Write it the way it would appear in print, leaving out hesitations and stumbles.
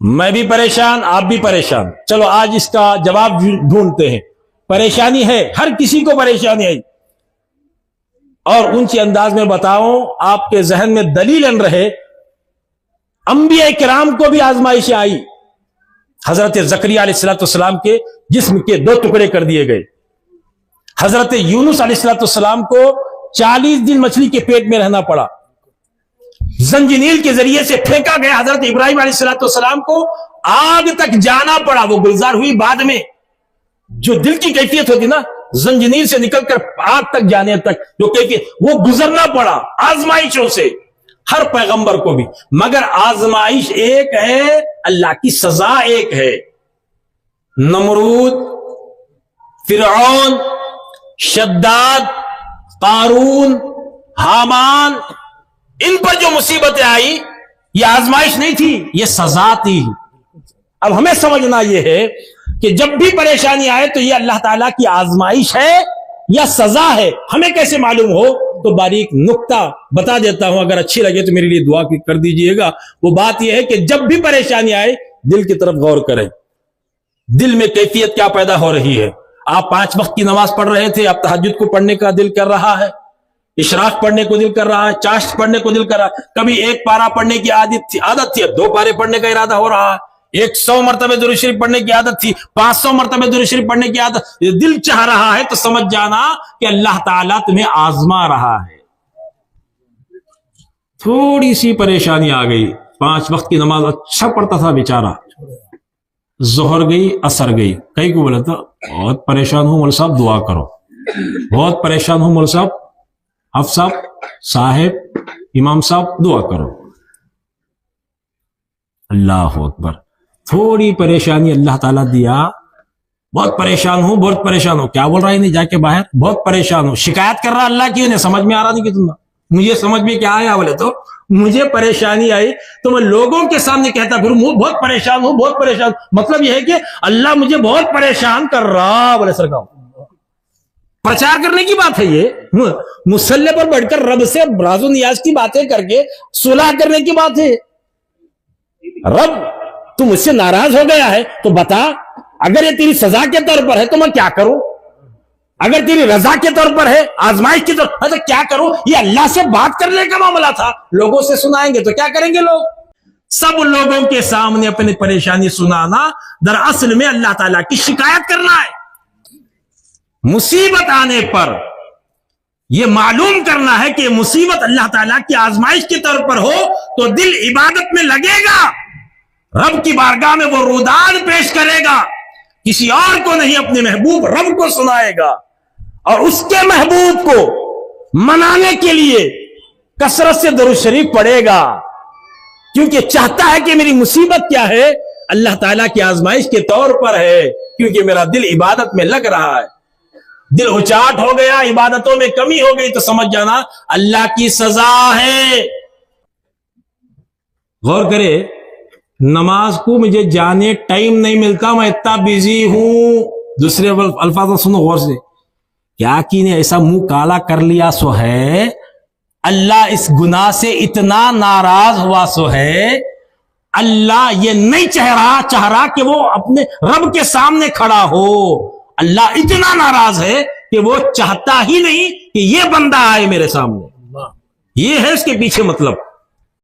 میں بھی پریشان، آپ بھی پریشان. چلو آج اس کا جواب ڈھونڈتے ہیں. پریشانی ہے، ہر کسی کو پریشانی ہے، اور اونچے انداز میں بتاؤں آپ کے ذہن میں دلیل رہے. انبیاء کرام کو بھی آزمائشیں آئی. حضرت زکریا علیہ السلام کے جسم کے 2 ٹکڑے کر دیے گئے. حضرت یونس علیہ السلام کو 40 دن مچھلی کے پیٹ میں رہنا پڑا. زنجنیل کے ذریعے سے پھینکا گیا. حضرت ابراہیم علیہ السلام کو آگ تک جانا پڑا. وہ گلزار ہوئی بعد میں. جو دل کی کیفیت ہوتی نا، زنجنیل سے نکل کر آگ تک جانے تک جو کیفیت، وہ گزرنا پڑا آزمائشوں سے، ہر پیغمبر کو بھی. مگر آزمائش ایک ہے، اللہ کی سزا ایک ہے. نمرود، فرعون، شداد، قارون، حامان، ان پر جو مصیبتیں آئی یہ آزمائش نہیں تھی، یہ سزا تھی. اب ہمیں سمجھنا یہ ہے کہ جب بھی پریشانی آئے تو یہ اللہ تعالیٰ کی آزمائش ہے یا سزا ہے. ہمیں کیسے معلوم ہو؟ تو باریک نقطہ بتا دیتا ہوں، اگر اچھی لگے تو میرے لیے دعا کر دیجئے گا. وہ بات یہ ہے کہ جب بھی پریشانی آئے دل کی طرف غور کریں. دل میں کیفیت کیا پیدا ہو رہی ہے؟ آپ 5 وقت کی نماز پڑھ رہے تھے، آپ تہجد کو پڑھنے کا دل کر رہا ہے، اشراق پڑھنے کو دل کر رہا ہے، چاشت پڑھنے کو دل کر رہا ہے. کبھی 1 پارہ پڑھنے کی عادت تھی، 2 پارے پڑھنے کا ارادہ ہو رہا ہے. 100 مرتبہ درود شریف پڑھنے کی عادت تھی، 500 مرتبہ درود شریف پڑھنے کی عادت. دل چاہ رہا ہے تو سمجھ جانا کہ اللہ تعالیٰ تمہیں آزما رہا ہے. تھوڑی سی پریشانی آ گئی. 5 وقت کی نماز اچھا پڑھتا تھا بیچارہ، ظہر گئی، عصر گئی. کئی کو بولا تھا بہت پریشان ہوں مول صاحب دعا کرو، بہت پریشان ہوں مول صاحب، حفظ صاحب، امام صاحب دعا کرو. اللہ اکبر. تھوڑی پریشانی اللہ تعالیٰ دیا، بہت پریشان ہوں، بہت پریشان ہوں. کیا بول رہا ہے نہیں جا کے باہر؟ بہت پریشان ہوں. شکایت کر رہا اللہ کی. انہیں سمجھ میں آ رہا نہیں کہ تم مجھے سمجھ میں کیا آیا؟ بولے تو مجھے پریشانی آئی تو میں لوگوں کے سامنے کہتا پھر بہت پریشان ہوں، بہت پریشان. مطلب یہ ہے کہ اللہ مجھے بہت پریشان کر رہا. بولے سرکار پرچار کرنے کی بات ہے، یہ مصلی پر بیٹھ کر رب سے راز و نیاز کی باتیں کر کے صلح کرنے کی بات ہے. رب تو مجھ سے ناراض ہو گیا ہے تو بتا، اگر یہ تیری سزا کے طور پر ہے تو میں کیا کروں؟ اگر تیری رضا کے طور پر ہے، آزمائش کے طور پر تو کیا کروں؟ یہ اللہ سے بات کرنے کا معاملہ تھا. لوگوں سے سنائیں گے تو کیا کریں گے لوگ؟ سب لوگوں کے سامنے اپنی پریشانی سنانا دراصل میں اللہ تعالیٰ کی شکایت کرنا ہے. مصیبت آنے پر یہ معلوم کرنا ہے کہ یہ مصیبت اللہ تعالیٰ کی آزمائش کے طور پر ہو تو دل عبادت میں لگے گا، رب کی بارگاہ میں وہ روداد پیش کرے گا، کسی اور کو نہیں، اپنے محبوب رب کو سنائے گا. اور اس کے محبوب کو منانے کے لیے کثرت سے درود شریف پڑھے گا، کیونکہ چاہتا ہے کہ میری مصیبت کیا ہے؟ اللہ تعالیٰ کی آزمائش کے طور پر ہے، کیونکہ میرا دل عبادت میں لگ رہا ہے. دل اچاٹ ہو گیا، عبادتوں میں کمی ہو گئی تو سمجھ جانا اللہ کی سزا ہے. غور کرے، نماز کو مجھے جانے ٹائم نہیں ملتا، میں اتنا بیزی ہوں. دوسرے الفاظ سنو غور سے. کیا کی نے ایسا منہ کالا کر لیا سو ہے، اللہ اس گناہ سے اتنا ناراض ہوا سو ہے، اللہ یہ نہیں چاہ رہا کہ وہ اپنے رب کے سامنے کھڑا ہو. اللہ اتنا ناراض ہے کہ وہ چاہتا ہی نہیں کہ یہ بندہ آئے میرے سامنے. یہ ہے اس کے پیچھے مطلب.